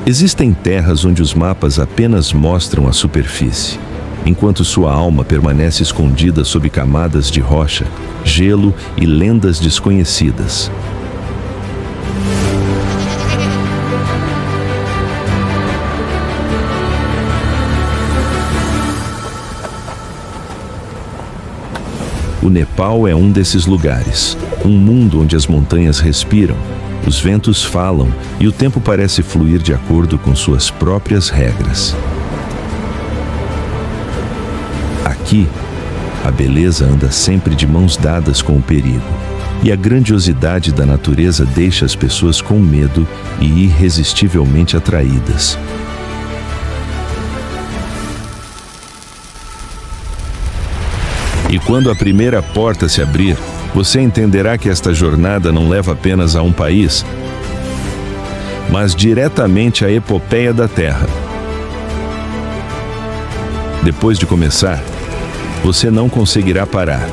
Existem terras onde os mapas apenas mostram a superfície, enquanto sua alma permanece escondida sob camadas de rocha, gelo e lendas desconhecidas. O Nepal é um desses lugares, um mundo onde as montanhas respiram, os ventos falam e o tempo parece fluir de acordo com suas próprias regras. Aqui, a beleza anda sempre de mãos dadas com o perigo, e a grandiosidade da natureza deixa as pessoas com medo e irresistivelmente atraídas. E quando a primeira porta se abrir, você entenderá que esta jornada não leva apenas a um país, mas diretamente à epopeia da Terra. Depois de começar, você não conseguirá parar.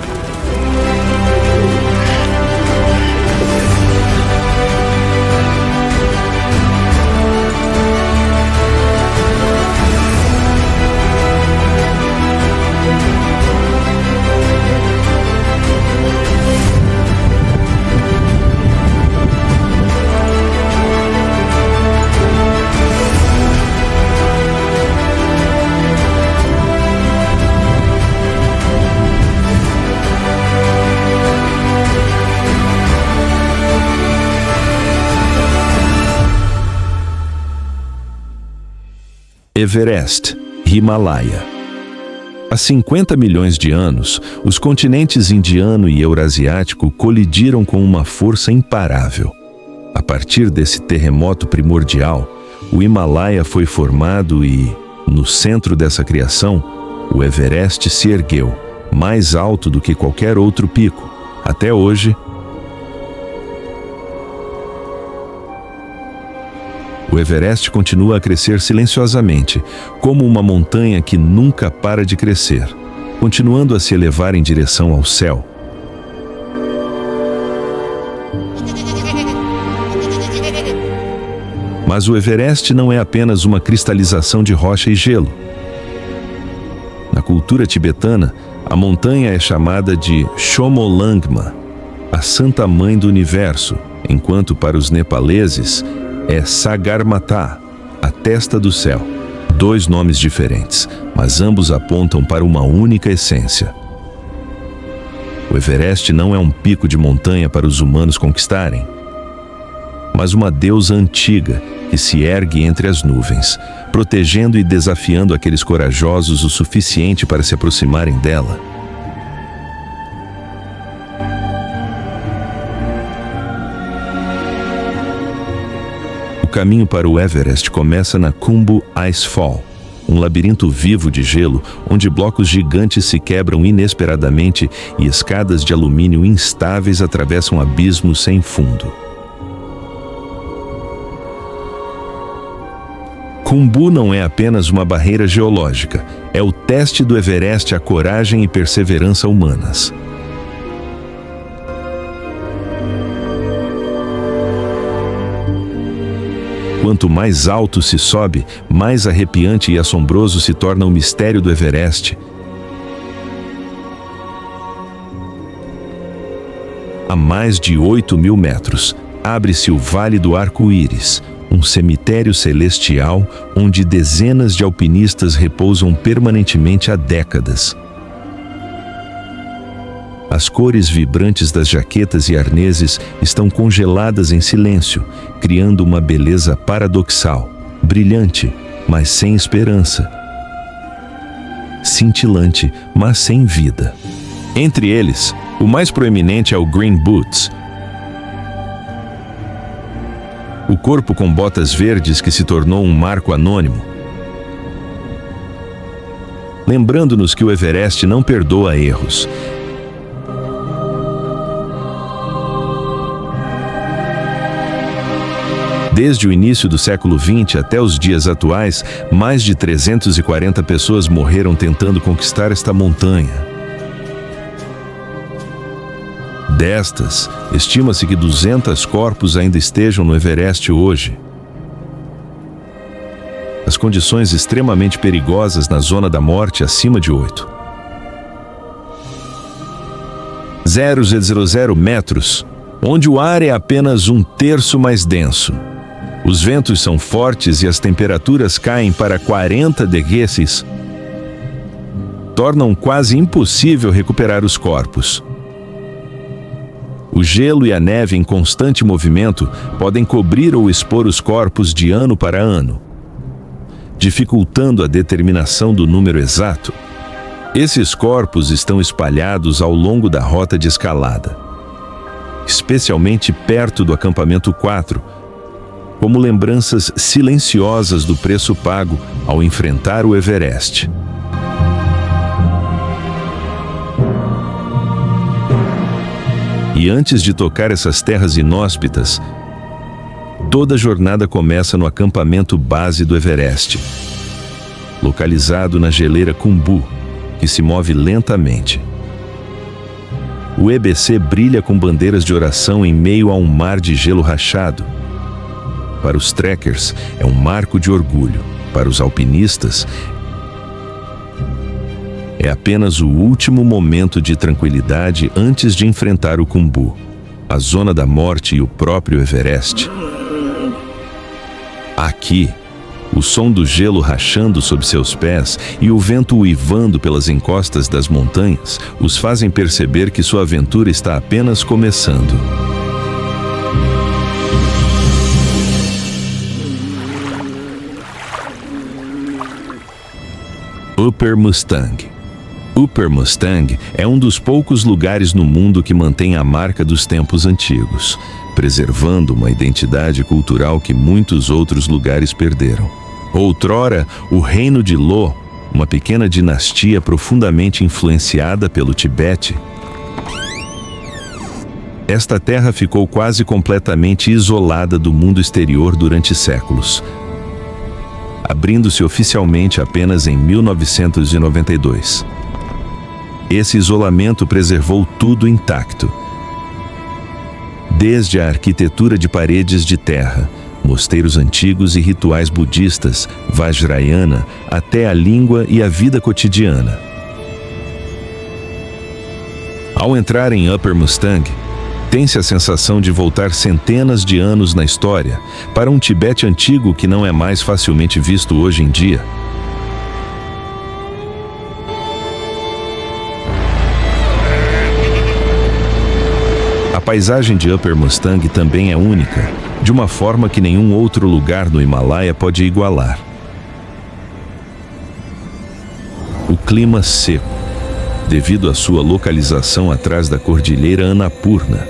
Everest, Himalaia. Há 50 milhões de anos, os continentes indiano e eurasiático colidiram com uma força imparável. A partir desse terremoto primordial, o Himalaia foi formado e, no centro dessa criação, o Everest se ergueu, mais alto do que qualquer outro pico. Até hoje, o Everest continua a crescer silenciosamente, como uma montanha que nunca para de crescer, continuando a se elevar em direção ao céu. Mas o Everest não é apenas uma cristalização de rocha e gelo. Na cultura tibetana, a montanha é chamada de Chomolungma, a Santa Mãe do Universo, enquanto para os nepaleses é Sagarmatha, a Testa do Céu. Dois nomes diferentes, mas ambos apontam para uma única essência. O Everest não é um pico de montanha para os humanos conquistarem, mas uma deusa antiga que se ergue entre as nuvens, protegendo e desafiando aqueles corajosos o suficiente para se aproximarem dela. O caminho para o Everest começa na Khumbu Icefall, um labirinto vivo de gelo onde blocos gigantes se quebram inesperadamente e escadas de alumínio instáveis atravessam abismos sem fundo. Khumbu não é apenas uma barreira geológica, é o teste do Everest à coragem e perseverança humanas. Quanto mais alto se sobe, mais arrepiante e assombroso se torna o mistério do Everest. A mais de 8.000 metros, abre-se o Vale do Arco-Íris, um cemitério celestial onde dezenas de alpinistas repousam permanentemente há décadas. As cores vibrantes das jaquetas e arneses estão congeladas em silêncio, criando uma beleza paradoxal, brilhante, mas sem esperança. Cintilante, mas sem vida. Entre eles, o mais proeminente é o Green Boots, o corpo com botas verdes que se tornou um marco anônimo, lembrando-nos que o Everest não perdoa erros. Desde o início do século XX até os dias atuais, mais de 340 pessoas morreram tentando conquistar esta montanha. Destas, estima-se que 200 corpos ainda estejam no Everest hoje. condições extremamente perigosas na zona da morte acima de 8. 0,000 metros, onde o ar é apenas 1/3 mais denso. Os ventos são fortes e as temperaturas caem para 40 degrees, tornam quase impossível recuperar os corpos. O gelo e a neve em constante movimento podem cobrir ou expor os corpos de ano para ano, dificultando a determinação do número exato. Esses corpos estão espalhados ao longo da rota de escalada, especialmente perto do acampamento 4, como lembranças silenciosas do preço pago ao enfrentar o Everest. E antes de tocar essas terras inóspitas, toda a jornada começa no acampamento base do Everest, localizado na geleira Khumbu, que se move lentamente. O EBC brilha com bandeiras de oração em meio a um mar de gelo rachado. Para os trekkers, é um marco de orgulho. Para os alpinistas, é apenas o último momento de tranquilidade antes de enfrentar o Khumbu, a zona da morte e o próprio Everest. Aqui, o som do gelo rachando sob seus pés e o vento uivando pelas encostas das montanhas os fazem perceber que sua aventura está apenas começando. Upper Mustang. Upper Mustang é um dos poucos lugares no mundo que mantém a marca dos tempos antigos, preservando uma identidade cultural que muitos outros lugares perderam. Outrora, o reino de Lo, uma pequena dinastia profundamente influenciada pelo Tibete. Esta terra ficou quase completamente isolada do mundo exterior durante séculos, abrindo-se oficialmente apenas em 1992. Esse isolamento preservou tudo intacto, desde a arquitetura de paredes de terra, mosteiros antigos e rituais budistas, Vajrayana, até a língua e a vida cotidiana. Ao entrar em Upper Mustang, tem-se a sensação de voltar centenas de anos na história, para um Tibete antigo que não é mais facilmente visto hoje em dia. A paisagem de Upper Mustang também é única, de uma forma que nenhum outro lugar no Himalaia pode igualar. O clima seco, devido à sua localização atrás da cordilheira Annapurna,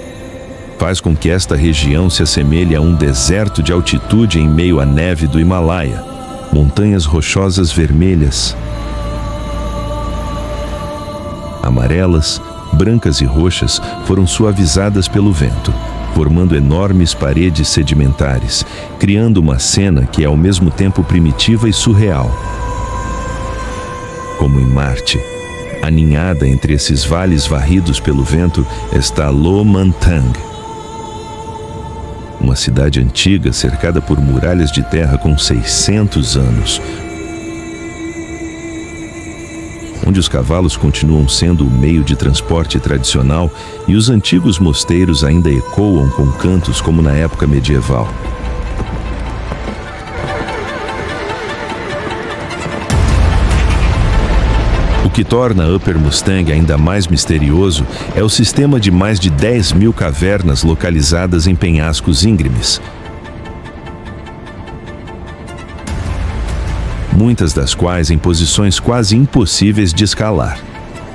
faz com que esta região se assemelhe a um deserto de altitude em meio à neve do Himalaia, montanhas rochosas vermelhas, amarelas, brancas e roxas foram suavizadas pelo vento, formando enormes paredes sedimentares, criando uma cena que é ao mesmo tempo primitiva e surreal. Como em Marte, aninhada entre esses vales varridos pelo vento, está Lo Mantang, uma cidade antiga cercada por muralhas de terra com 600 anos, onde os cavalos continuam sendo o meio de transporte tradicional e os antigos mosteiros ainda ecoam com cantos como na época medieval. O que torna Upper Mustang ainda mais misterioso é o sistema de mais de 10.000 cavernas localizadas em penhascos íngremes, muitas das quais em posições quase impossíveis de escalar.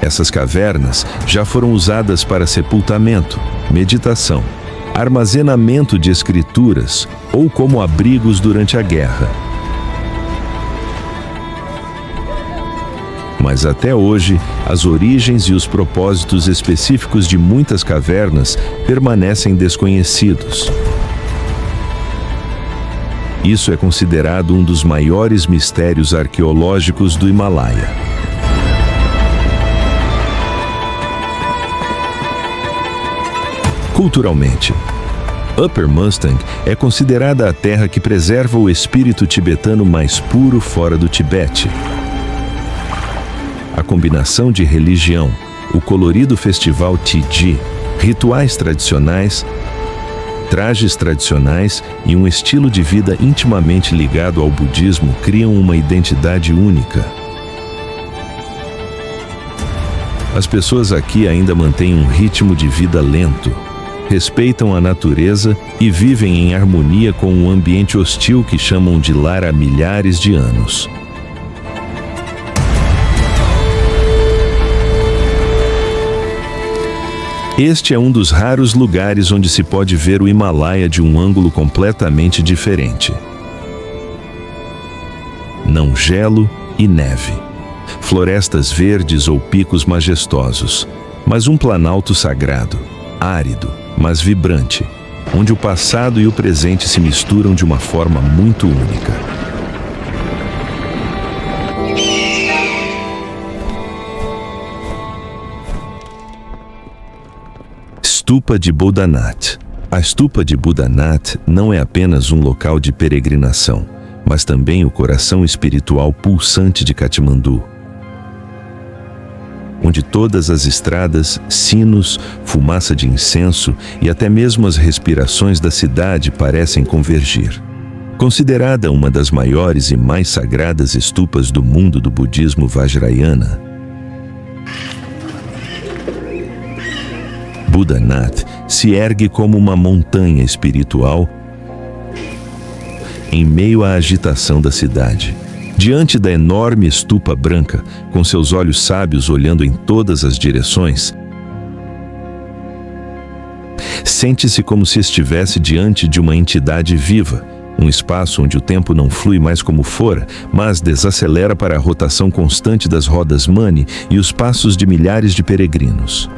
Essas cavernas já foram usadas para sepultamento, meditação, armazenamento de escrituras ou como abrigos durante a guerra. Mas até hoje, as origens e os propósitos específicos de muitas cavernas permanecem desconhecidos. Isso é considerado um dos maiores mistérios arqueológicos do Himalaia. Culturalmente, Upper Mustang é considerada a terra que preserva o espírito tibetano mais puro fora do Tibete. A combinação de religião, o colorido festival Tiji, rituais tradicionais, trajes tradicionais e um estilo de vida intimamente ligado ao budismo criam uma identidade única. As pessoas aqui ainda mantêm um ritmo de vida lento, respeitam a natureza e vivem em harmonia com um ambiente hostil que chamam de lar há milhares de anos. Este é um dos raros lugares onde se pode ver o Himalaia de um ângulo completamente diferente. Não gelo e neve, florestas verdes ou picos majestosos, mas um planalto sagrado, árido, mas vibrante, onde o passado e o presente se misturam de uma forma muito única. Stupa de Bodhanath. A Stupa de Bodhanath não é apenas um local de peregrinação, mas também o coração espiritual pulsante de Katmandu, onde todas as estradas, sinos, fumaça de incenso e até mesmo as respirações da cidade parecem convergir. Considerada uma das maiores e mais sagradas estupas do mundo do budismo Vajrayana, Bodhanath se ergue como uma montanha espiritual em meio à agitação da cidade. Diante da enorme estupa branca, com seus olhos sábios olhando em todas as direções, sente-se como se estivesse diante de uma entidade viva, um espaço onde o tempo não flui mais como fora, mas desacelera para a rotação constante das rodas Mani e os passos de milhares de peregrinos.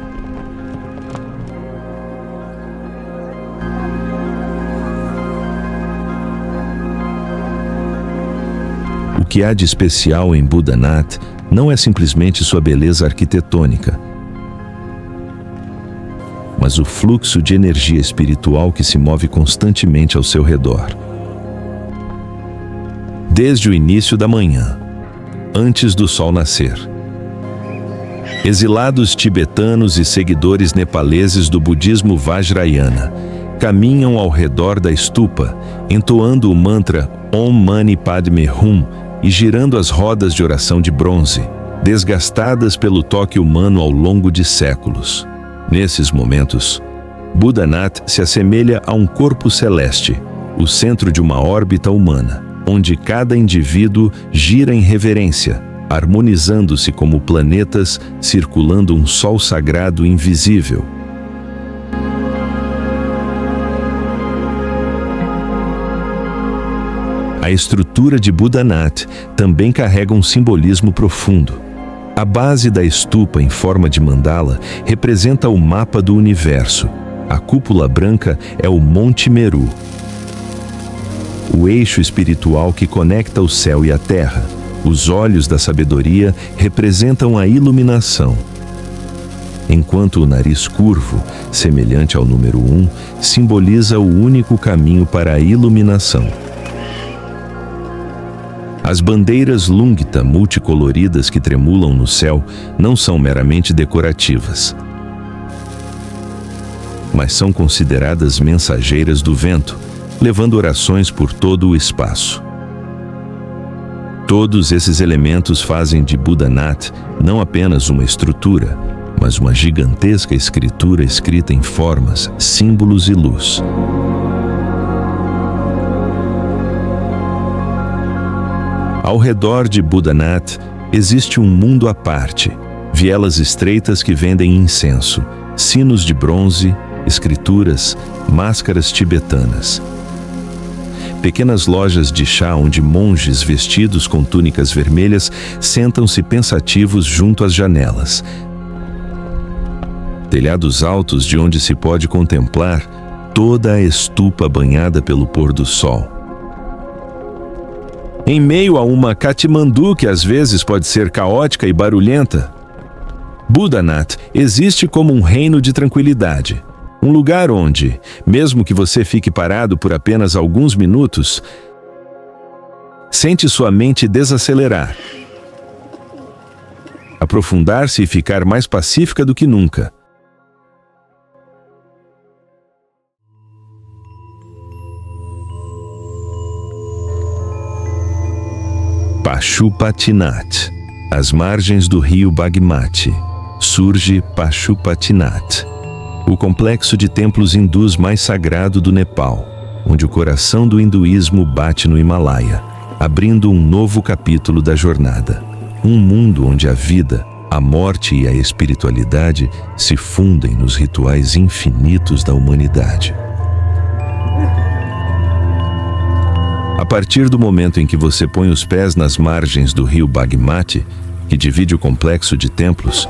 O que há de especial em Bodhanath não é simplesmente sua beleza arquitetônica, mas o fluxo de energia espiritual que se move constantemente ao seu redor. Desde o início da manhã, antes do sol nascer, exilados tibetanos e seguidores nepaleses do budismo Vajrayana caminham ao redor da estupa, entoando o mantra Om Mani Padme Hum e girando as rodas de oração de bronze, desgastadas pelo toque humano ao longo de séculos. Nesses momentos, Bodhanath se assemelha a um corpo celeste, o centro de uma órbita humana, onde cada indivíduo gira em reverência, harmonizando-se como planetas circulando um sol sagrado invisível. A estrutura de Bodhanath também carrega um simbolismo profundo. A base da estupa em forma de mandala representa o mapa do universo. A cúpula branca é o Monte Meru, o eixo espiritual que conecta o céu e a terra. Os olhos da sabedoria representam a iluminação, enquanto o nariz curvo, semelhante ao número 1, simboliza o único caminho para a iluminação. As bandeiras Lungta multicoloridas que tremulam no céu não são meramente decorativas, mas são consideradas mensageiras do vento, levando orações por todo o espaço. Todos esses elementos fazem de Bodhanath não apenas uma estrutura, mas uma gigantesca escritura escrita em formas, símbolos e luz. Ao redor de Bodhanath existe um mundo à parte, vielas estreitas que vendem incenso, sinos de bronze, escrituras, máscaras tibetanas. Pequenas lojas de chá onde monges vestidos com túnicas vermelhas sentam-se pensativos junto às janelas. Telhados altos de onde se pode contemplar toda a estupa banhada pelo pôr do sol. Em meio a uma Katmandu que às vezes pode ser caótica e barulhenta, Bodhanath existe como um reino de tranquilidade, Um lugar onde, mesmo que você fique parado por apenas alguns minutos, sente sua mente desacelerar, aprofundar-se e ficar mais pacífica do que nunca. Pashupatinath. Às margens do rio Bagmati, surge Pashupatinath, o complexo de templos hindus mais sagrado do Nepal, onde o coração do hinduísmo bate no Himalaia, abrindo um novo capítulo da jornada. Um mundo onde a vida, a morte e a espiritualidade se fundem nos rituais infinitos da humanidade. A partir do momento em que você põe os pés nas margens do rio Bagmati, que divide o complexo de templos,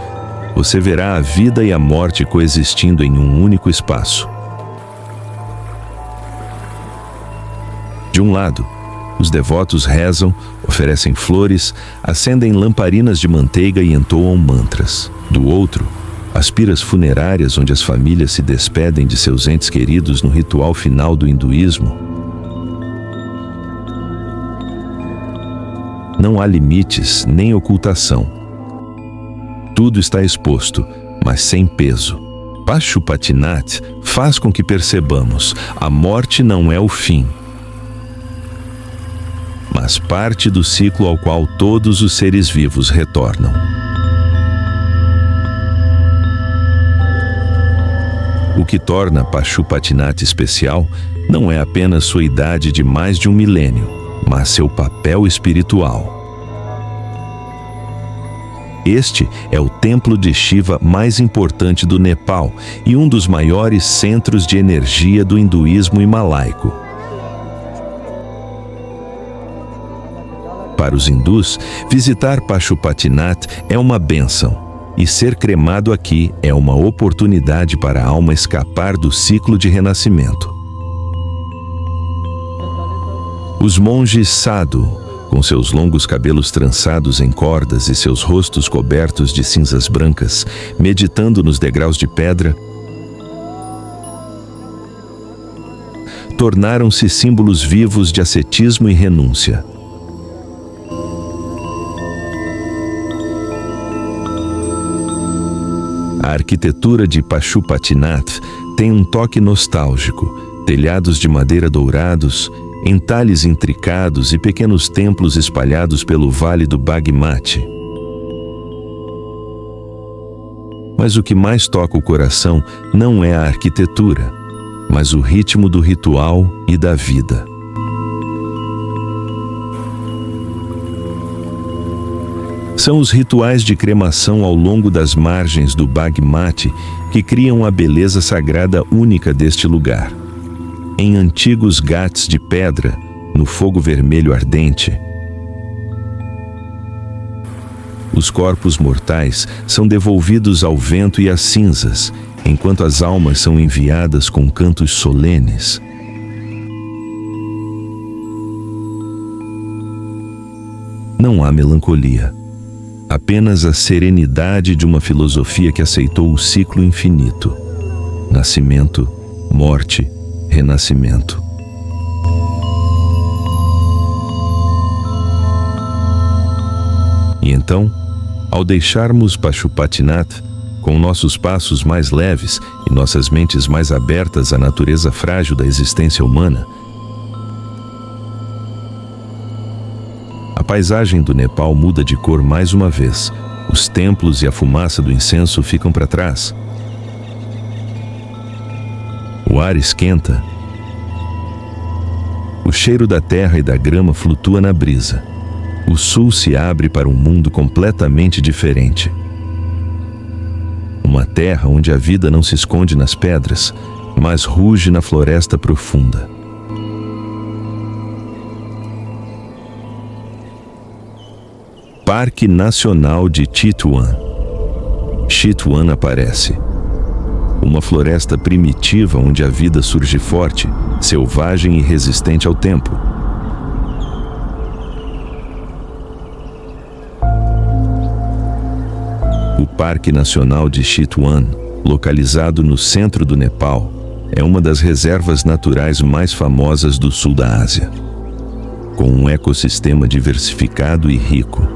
você verá a vida e a morte coexistindo em um único espaço. De um lado, os devotos rezam, oferecem flores, acendem lamparinas de manteiga e entoam mantras. Do outro, as piras funerárias onde as famílias se despedem de seus entes queridos no ritual final do hinduísmo. Não há limites nem ocultação. Tudo está exposto, mas sem peso. Pashupatinath faz com que percebamos: a morte não é o fim, mas parte do ciclo ao qual todos os seres vivos retornam. O que torna Pashupatinath especial não é apenas sua idade de mais de 1 milênio, mas seu papel espiritual. Este é o templo de Shiva mais importante do Nepal e um dos maiores centros de energia do hinduísmo himalaico. Para os hindus, visitar Pashupatinath é uma bênção, e ser cremado aqui é uma oportunidade para a alma escapar do ciclo de renascimento. Os monges sadhu, com seus longos cabelos trançados em cordas e seus rostos cobertos de cinzas brancas, meditando nos degraus de pedra, tornaram-se símbolos vivos de ascetismo e renúncia. A arquitetura de Pashupatinath tem um toque nostálgico, telhados de madeira dourados, entalhes intricados e pequenos templos espalhados pelo vale do Bagmati. Mas o que mais toca o coração não é a arquitetura, mas o ritmo do ritual e da vida. São os rituais de cremação ao longo das margens do Bagmati que criam a beleza sagrada única deste lugar. Em antigos ghats de pedra, no fogo vermelho ardente, os corpos mortais são devolvidos ao vento e às cinzas, enquanto as almas são enviadas com cantos solenes. Não há melancolia, apenas a serenidade de uma filosofia que aceitou o ciclo infinito: nascimento, morte, renascimento. E então, ao deixarmos Pashupatinath, com nossos passos mais leves e nossas mentes mais abertas à natureza frágil da existência humana, a paisagem do Nepal muda de cor mais uma vez. Os templos e a fumaça do incenso ficam para trás. O ar esquenta. O cheiro da terra e da grama flutua na brisa. O sul se abre para um mundo completamente diferente. Uma terra onde a vida não se esconde nas pedras, mas ruge na floresta profunda. Parque Nacional de Chitwan. Chitwan aparece. Uma floresta primitiva onde a vida surge forte, selvagem e resistente ao tempo. O Parque Nacional de Chitwan localizado no centro do Nepal, é uma das reservas naturais mais famosas do sul da Ásia. Com um ecossistema diversificado e rico,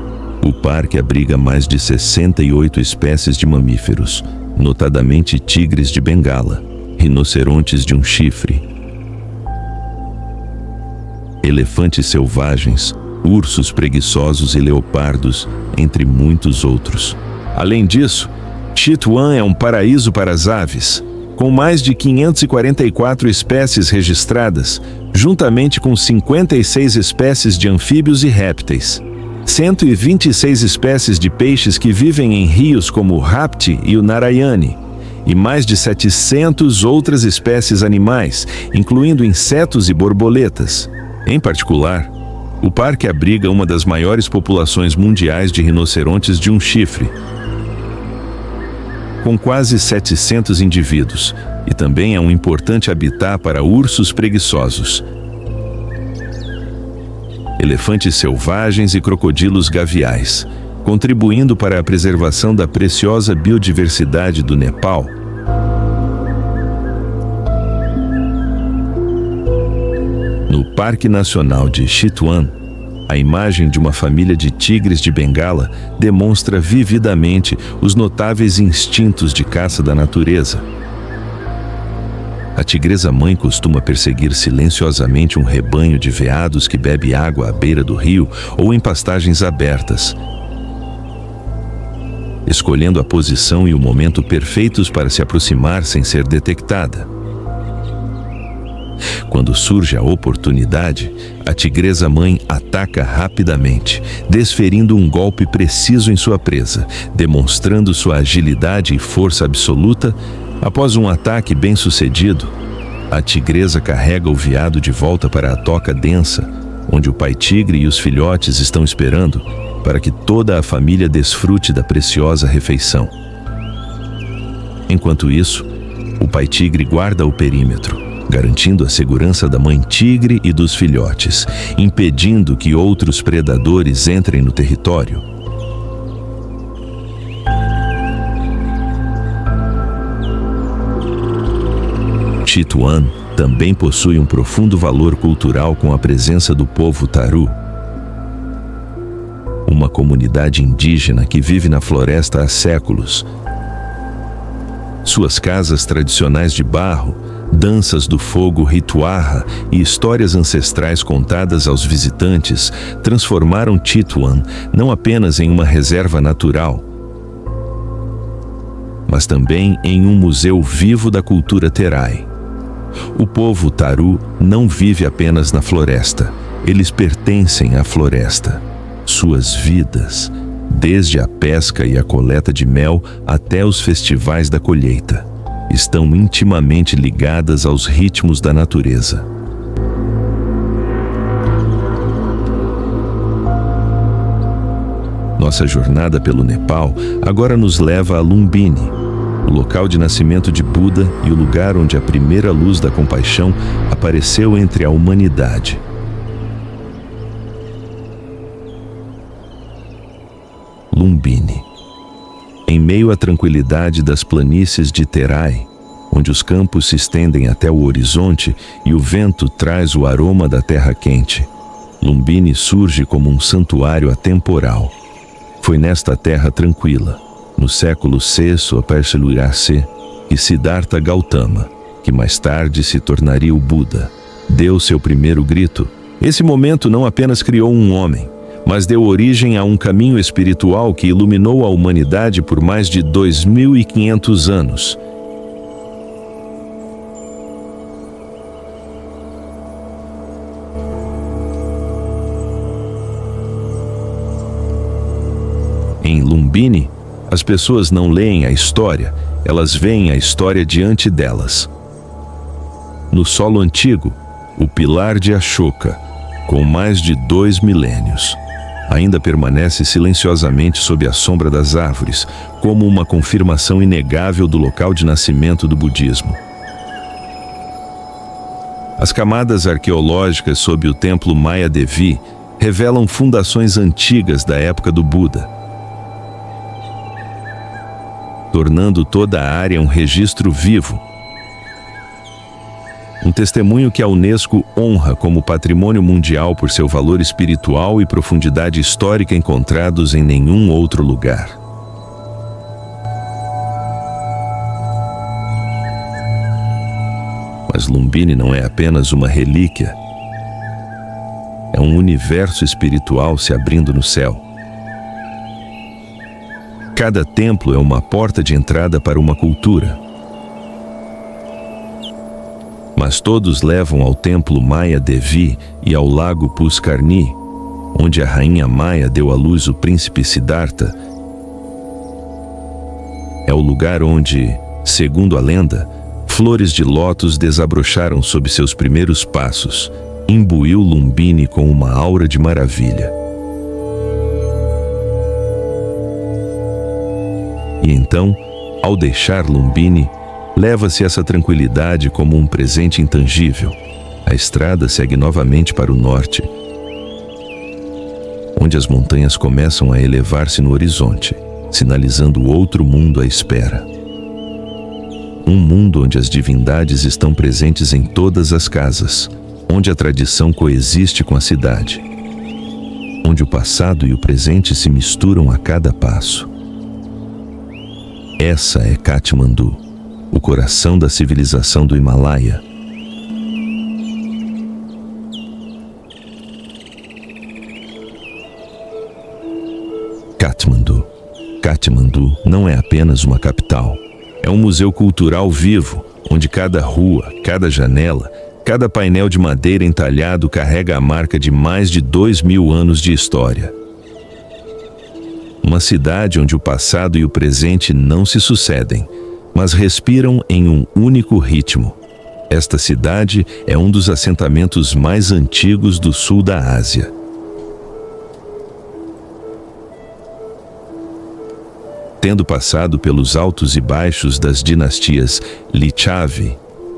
o parque abriga mais de 68 espécies de mamíferos, notadamente tigres de Bengala, rinocerontes de um chifre, elefantes selvagens, ursos preguiçosos e leopardos, entre muitos outros. Além disso, Chitwan é um paraíso para as aves, com mais de 544 espécies registradas, juntamente com 56 espécies de anfíbios e répteis. 126 espécies de peixes que vivem em rios como o Rapti e o Narayani, e mais de 700 outras espécies animais, incluindo insetos e borboletas. Em particular, o parque abriga uma das maiores populações mundiais de rinocerontes de um chifre, com quase 700 indivíduos, e também é um importante habitat para ursos preguiçosos, elefantes selvagens e crocodilos gaviais, contribuindo para a preservação da preciosa biodiversidade do Nepal. No Parque Nacional de Chitwan, a imagem de uma família de tigres de Bengala demonstra vividamente os notáveis instintos de caça da natureza. A tigresa-mãe costuma perseguir silenciosamente um rebanho de veados que bebe água à beira do rio ou em pastagens abertas, escolhendo a posição e o momento perfeitos para se aproximar sem ser detectada. Quando surge a oportunidade, a tigresa-mãe ataca rapidamente, desferindo um golpe preciso em sua presa, demonstrando sua agilidade e força absoluta. Após um ataque bem-sucedido, a tigresa carrega o veado de volta para a toca densa, onde o pai tigre e os filhotes estão esperando para que toda a família desfrute da preciosa refeição. Enquanto isso, o pai tigre guarda o perímetro, garantindo a segurança da mãe tigre e dos filhotes, impedindo que outros predadores entrem no território. Chitwan também possui um profundo valor cultural com a presença do povo Tharu, uma comunidade indígena que vive na floresta há séculos. Suas casas tradicionais de barro, danças do fogo rituarra e histórias ancestrais contadas aos visitantes transformaram Chitwan não apenas em uma reserva natural, mas também em um museu vivo da cultura Terai. O povo Tharu não vive apenas na floresta, eles pertencem à floresta. Suas vidas, desde a pesca e a coleta de mel até os festivais da colheita, estão intimamente ligadas aos ritmos da natureza. Nossa jornada pelo Nepal agora nos leva a Lumbini, o local de nascimento de Buda e o lugar onde a primeira luz da compaixão apareceu entre a humanidade. Lumbini. Em meio à tranquilidade das planícies de Terai, onde os campos se estendem até o horizonte e o vento traz o aroma da terra quente, Lumbini surge como um santuário atemporal. Foi nesta terra tranquila, no século VI a.C., que Siddhartha Gautama, que mais tarde se tornaria o Buda, deu seu primeiro grito. Esse momento não apenas criou um homem, mas deu origem a um caminho espiritual que iluminou a humanidade por mais de 2.500 anos. Em Lumbini, as pessoas não leem a história, elas veem a história diante delas. No solo antigo, o pilar de Ashoka, com mais de 2 milênios, ainda permanece silenciosamente sob a sombra das árvores, como uma confirmação inegável do local de nascimento do budismo. As camadas arqueológicas sob o templo Maya Devi revelam fundações antigas da época do Buda. tornando toda a área um registro vivo. Um testemunho que a Unesco honra como patrimônio mundial por seu valor espiritual e profundidade histórica encontrados em nenhum outro lugar. Mas Lumbini não é apenas uma relíquia. É um universo espiritual se abrindo no céu. Cada templo é uma porta de entrada para uma cultura. Mas todos levam ao templo Maya Devi e ao lago Puskarni, onde a rainha Maya deu à luz o príncipe Siddhartha. É o lugar onde, segundo a lenda, flores de lótus desabrocharam sob seus primeiros passos, imbuiu Lumbini com uma aura de maravilha. E então, ao deixar Lumbini, leva-se essa tranquilidade como um presente intangível. A estrada segue novamente para o norte, onde as montanhas começam a elevar-se no horizonte, sinalizando outro mundo à espera. Um mundo onde as divindades estão presentes em todas as casas, onde a tradição coexiste com a cidade, onde o passado e o presente se misturam a cada passo. Essa é Katmandu, o coração da civilização do Himalaia. Katmandu não é apenas uma capital. É um museu cultural vivo, onde cada rua, cada janela, cada painel de madeira entalhado carrega a marca de mais de 2000 anos de história. Uma cidade onde o passado e o presente não se sucedem, mas respiram em um único ritmo. Esta cidade é um dos assentamentos mais antigos do sul da Ásia. Tendo passado pelos altos e baixos das dinastias Licchavi,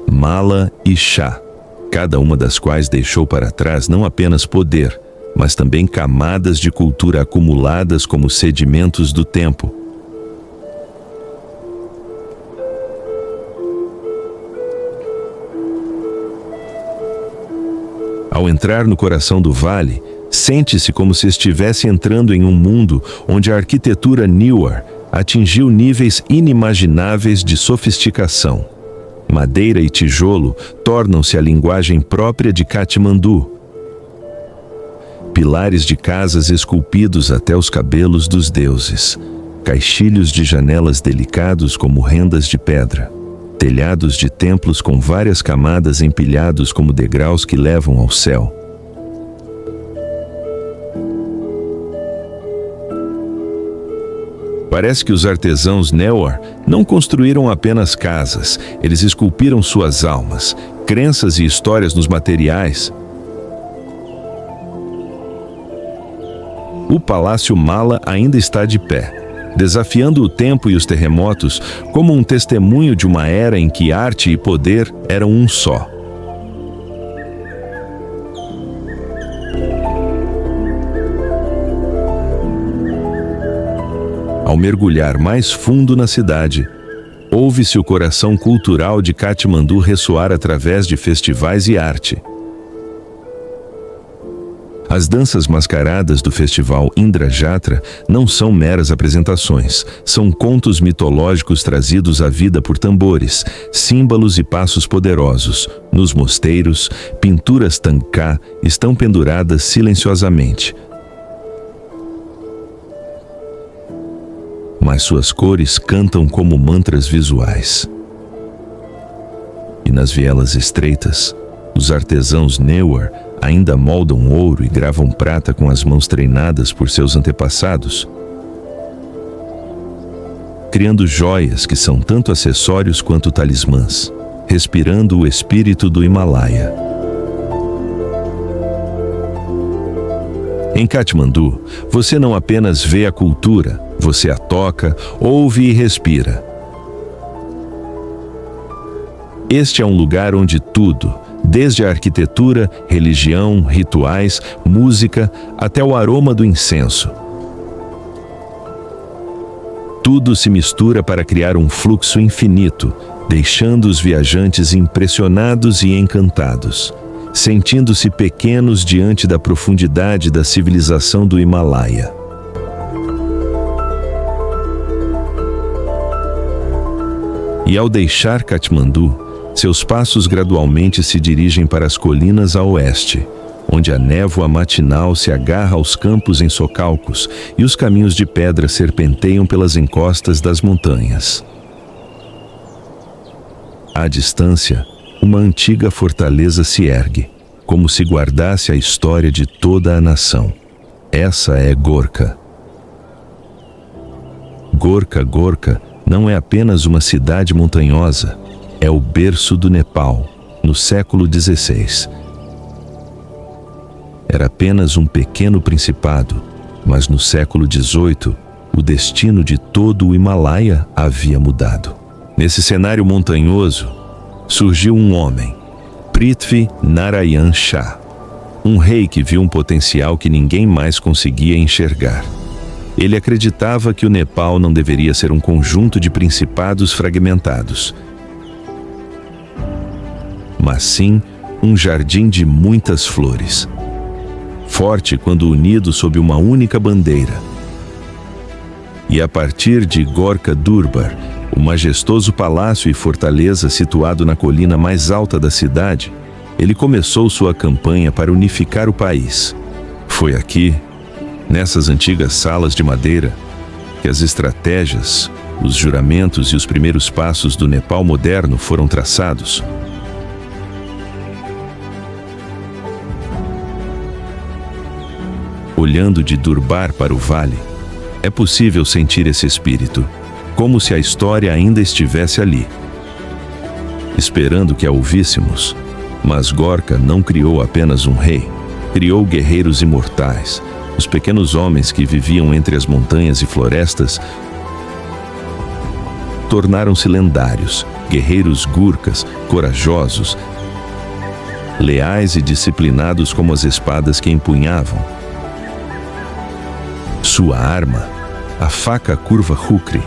Malla e Shah, cada uma das quais deixou para trás não apenas poder, mas também camadas de cultura acumuladas como sedimentos do tempo. Ao entrar no coração do vale, sente-se como se estivesse entrando em um mundo onde a arquitetura Newar atingiu níveis inimagináveis de sofisticação. Madeira e tijolo tornam-se a linguagem própria de Katmandu. Pilares de casas esculpidos até os cabelos dos deuses, caixilhos de janelas delicados como rendas de pedra, telhados de templos com várias camadas empilhados como degraus que levam ao céu. Parece que os artesãos Newar não construíram apenas casas, eles esculpiram suas almas, crenças e histórias nos materiais. O Palácio Malla ainda está de pé, desafiando o tempo e os terremotos como um testemunho de uma era em que arte e poder eram um só. Ao mergulhar mais fundo na cidade, ouve-se o coração cultural de Katmandu ressoar através de festivais e arte. As danças mascaradas do festival Indra Jatra não são meras apresentações, são contos mitológicos trazidos à vida por tambores, símbolos e passos poderosos. Nos mosteiros, pinturas Tanka estão penduradas silenciosamente. Mas suas cores cantam como mantras visuais. E nas vielas estreitas, os artesãos Newar ainda moldam ouro e gravam prata com as mãos treinadas por seus antepassados, criando joias que são tanto acessórios quanto talismãs, respirando o espírito do Himalaia. Em Katmandu, você não apenas vê a cultura, você a toca, ouve e respira. Este é um lugar onde tudo, desde a arquitetura, religião, rituais, música, até o aroma do incenso, Tudo se mistura para criar um fluxo infinito, deixando os viajantes impressionados e encantados, sentindo-se pequenos diante da profundidade da civilização do Himalaia. E ao deixar Katmandu, seus passos gradualmente se dirigem para as colinas a oeste, onde a névoa matinal se agarra aos campos em socalcos e os caminhos de pedra serpenteiam pelas encostas das montanhas. À distância, uma antiga fortaleza se ergue, como se guardasse a história de toda a nação. Essa é Gorkha. Gorkha não é apenas uma cidade montanhosa, é o berço do Nepal, no século XVI. Era apenas um pequeno principado, mas no século XVIII, o destino de todo o Himalaia havia mudado. Nesse cenário montanhoso, surgiu um homem, Prithvi Narayan Shah, um rei que viu um potencial que ninguém mais conseguia enxergar. Ele acreditava que o Nepal não deveria ser um conjunto de principados fragmentados, mas sim um jardim de muitas flores, forte quando unido sob uma única bandeira. E a partir de Gorkha Durbar, o majestoso palácio e fortaleza situado na colina mais alta da cidade, ele começou sua campanha para unificar o país. Foi aqui, nessas antigas salas de madeira, que as estratégias, os juramentos e os primeiros passos do Nepal moderno foram traçados. Olhando de Durbar para o vale, é possível sentir esse espírito, como se a história ainda estivesse ali, esperando que a ouvíssemos. Mas Gorkha não criou apenas um rei, criou guerreiros imortais. Os pequenos homens que viviam entre as montanhas e florestas tornaram-se lendários, guerreiros Gurkhas, corajosos, leais e disciplinados como as espadas que empunhavam. Sua arma, a faca curva Khukri,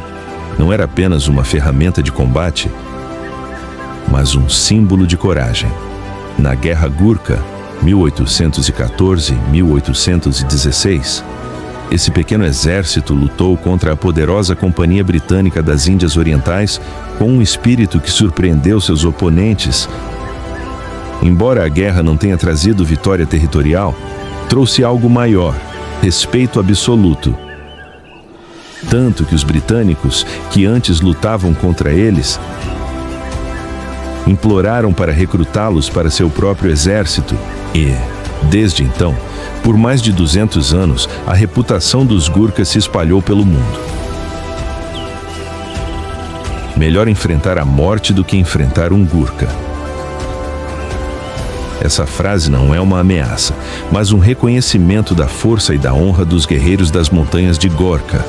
não era apenas uma ferramenta de combate, mas um símbolo de coragem. Na Guerra Gurkha, 1814-1816, esse pequeno exército lutou contra a poderosa Companhia Britânica das Índias Orientais com um espírito que surpreendeu seus oponentes. Embora a guerra não tenha trazido vitória territorial, trouxe algo maior: respeito absoluto. Tanto que os britânicos, que antes lutavam contra eles, imploraram para recrutá-los para seu próprio exército e, desde então, por mais de 200 anos, a reputação dos Gurkhas se espalhou pelo mundo. Melhor enfrentar a morte do que enfrentar um Gurkha. Essa frase não é uma ameaça, mas um reconhecimento da força e da honra dos guerreiros das montanhas de Gorkha.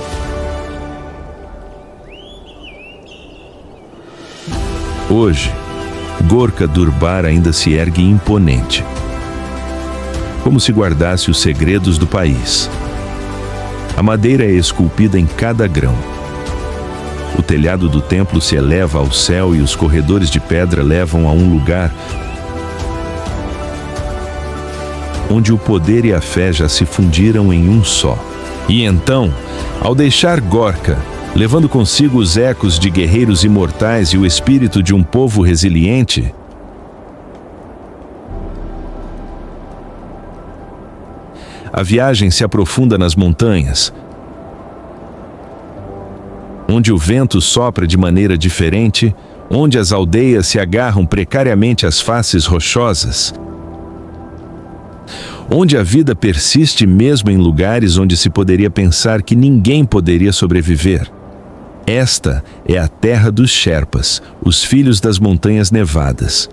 Hoje, Gorkha Durbar ainda se ergue imponente, como se guardasse os segredos do país. A madeira é esculpida em cada grão. O telhado do templo se eleva ao céu e os corredores de pedra levam a um lugar onde o poder e a fé já se fundiram em um só. E então, ao deixar Gorkha, levando consigo os ecos de guerreiros imortais e o espírito de um povo resiliente, a viagem se aprofunda nas montanhas, onde o vento sopra de maneira diferente, onde as aldeias se agarram precariamente às faces rochosas, onde a vida persiste mesmo em lugares onde se poderia pensar que ninguém poderia sobreviver. Esta é a terra dos Sherpas, os filhos das montanhas nevadas.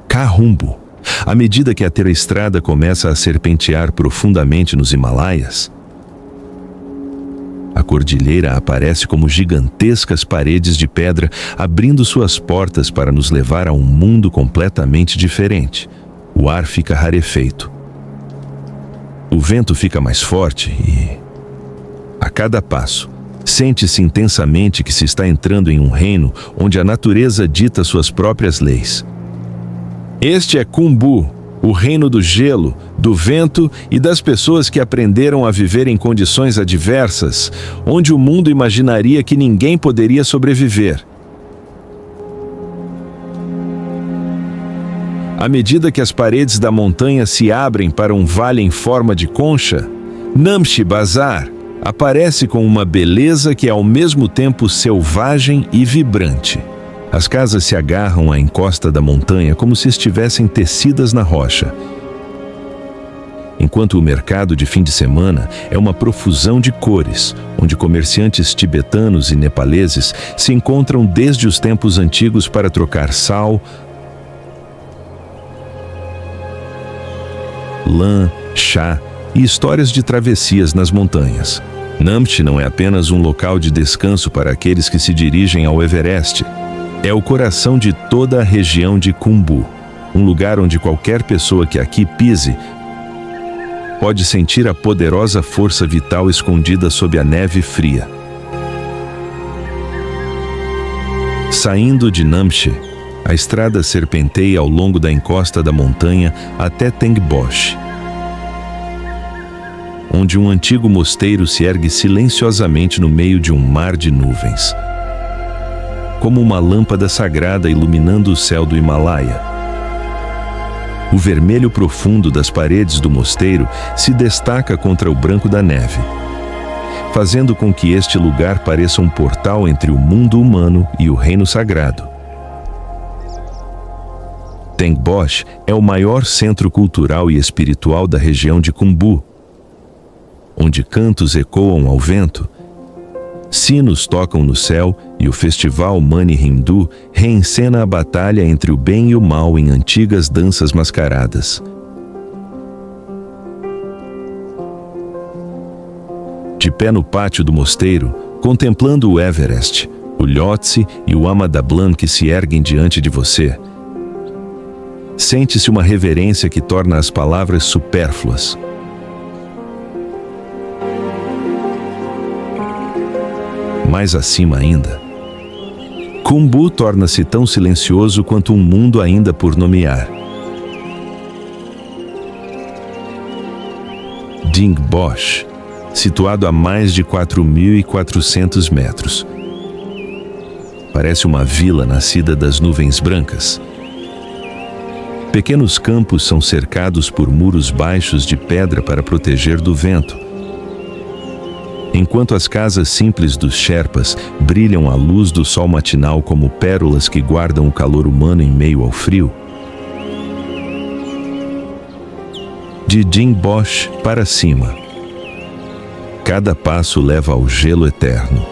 Kahumbu. À medida que a estrada começa a serpentear profundamente nos Himalaias, a cordilheira aparece como gigantescas paredes de pedra, abrindo suas portas para nos levar a um mundo completamente diferente. O ar fica rarefeito. O vento fica mais forte e A cada passo, sente-se intensamente que se está entrando em um reino onde a natureza dita suas próprias leis. Este é Khumbu, o reino do gelo, do vento e das pessoas que aprenderam a viver em condições adversas, onde o mundo imaginaria que ninguém poderia sobreviver. À medida que as paredes da montanha se abrem para um vale em forma de concha, Namche Bazaar aparece com uma beleza que é ao mesmo tempo selvagem e vibrante. As casas se agarram à encosta da montanha como se estivessem tecidas na rocha, enquanto o mercado de fim de semana é uma profusão de cores, onde comerciantes tibetanos e nepaleses se encontram desde os tempos antigos para trocar sal, lã, chá e histórias de travessias nas montanhas. Namche não é apenas um local de descanso para aqueles que se dirigem ao Everest. É o coração de toda a região de Khumbu, um lugar onde qualquer pessoa que aqui pise pode sentir a poderosa força vital escondida sob a neve fria. Saindo de Namche, a estrada serpenteia ao longo da encosta da montanha até Tengboche, onde um antigo mosteiro se ergue silenciosamente no meio de um mar de nuvens, como uma lâmpada sagrada iluminando o céu do Himalaia. O vermelho profundo das paredes do mosteiro se destaca contra o branco da neve, fazendo com que este lugar pareça um portal entre o mundo humano e o reino sagrado. Tengboche é o maior centro cultural e espiritual da região de Khumbu, onde cantos ecoam ao vento, sinos tocam no céu e o festival Mani Hindu reencena a batalha entre o bem e o mal em antigas danças mascaradas. De pé no pátio do mosteiro, contemplando o Everest, o Lhotse e o Amadablan que se erguem diante de você, sente-se uma reverência que torna as palavras supérfluas. Mais acima ainda, Khumbu torna-se tão silencioso quanto um mundo ainda por nomear. Dingboche, situado a mais de 4.400 metros, parece uma vila nascida das nuvens brancas. Pequenos campos são cercados por muros baixos de pedra para proteger do vento, enquanto as casas simples dos Sherpas brilham à luz do sol matinal como pérolas que guardam o calor humano em meio ao frio. De Dingboche para cima, cada passo leva ao gelo eterno.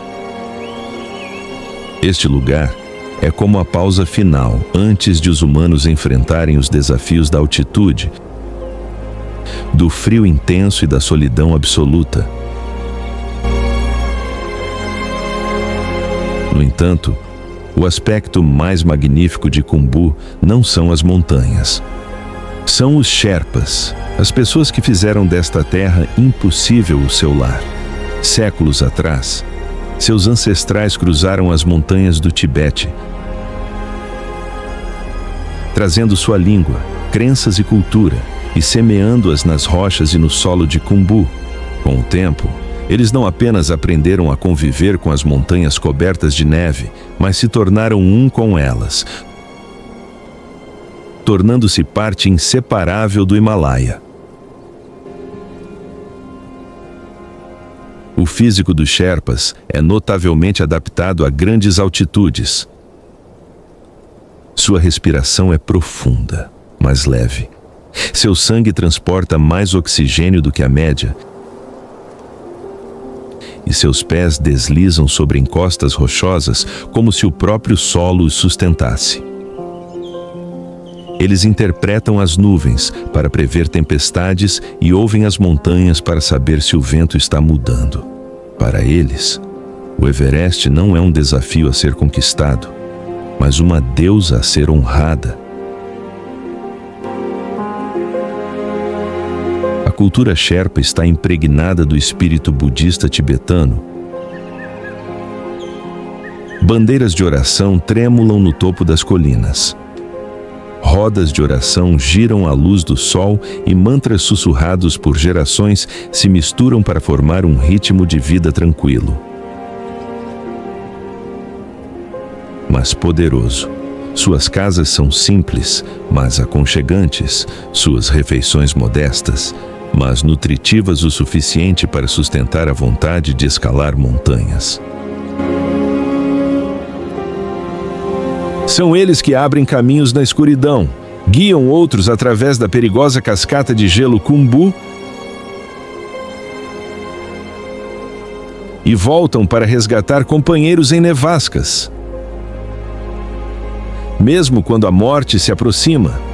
Este lugar é como a pausa final antes de os humanos enfrentarem os desafios da altitude, do frio intenso e da solidão absoluta. No entanto, o aspecto mais magnífico de Khumbu não são as montanhas. São os Sherpas, as pessoas que fizeram desta terra impossível o seu lar. Séculos atrás, seus ancestrais cruzaram as montanhas do Tibete, trazendo sua língua, crenças e cultura, e semeando-as nas rochas e no solo de Khumbu. Com o tempo, eles não apenas aprenderam a conviver com as montanhas cobertas de neve, mas se tornaram um com elas, tornando-se parte inseparável do Himalaia. O físico dos Sherpas é notavelmente adaptado a grandes altitudes. Sua respiração é profunda, mas leve. Seu sangue transporta mais oxigênio do que a média, e seus pés deslizam sobre encostas rochosas como se o próprio solo os sustentasse. Eles interpretam as nuvens para prever tempestades e ouvem as montanhas para saber se o vento está mudando. Para eles, o Everest não é um desafio a ser conquistado, mas uma deusa a ser honrada. A cultura Sherpa está impregnada do espírito budista tibetano. Bandeiras de oração tremulam no topo das colinas. Rodas de oração giram à luz do sol e mantras sussurrados por gerações se misturam para formar um ritmo de vida tranquilo, mas poderoso. Suas casas são simples, mas aconchegantes, suas refeições modestas, mas nutritivas o suficiente para sustentar a vontade de escalar montanhas. São eles que abrem caminhos na escuridão, guiam outros através da perigosa cascata de gelo Khumbu e voltam para resgatar companheiros em nevascas, mesmo quando a morte se aproxima.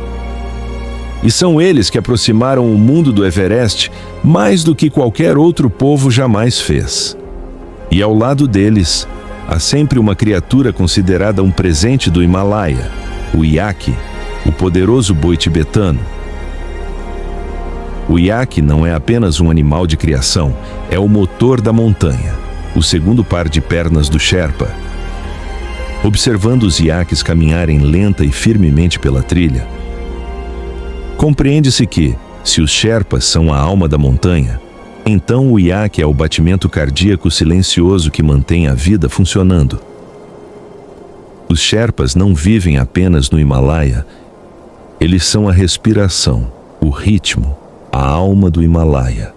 E são eles que aproximaram o mundo do Everest mais do que qualquer outro povo jamais fez. E ao lado deles, há sempre uma criatura considerada um presente do Himalaia, o Yaqui, o poderoso boi tibetano. O Yaqui não é apenas um animal de criação, é o motor da montanha, o segundo par de pernas do Sherpa. Observando os Yaquis caminharem lenta e firmemente pela trilha, compreende-se que, se os Sherpas são a alma da montanha, então o Yaqui é o batimento cardíaco silencioso que mantém a vida funcionando. Os Sherpas não vivem apenas no Himalaia, eles são a respiração, o ritmo, a alma do Himalaia.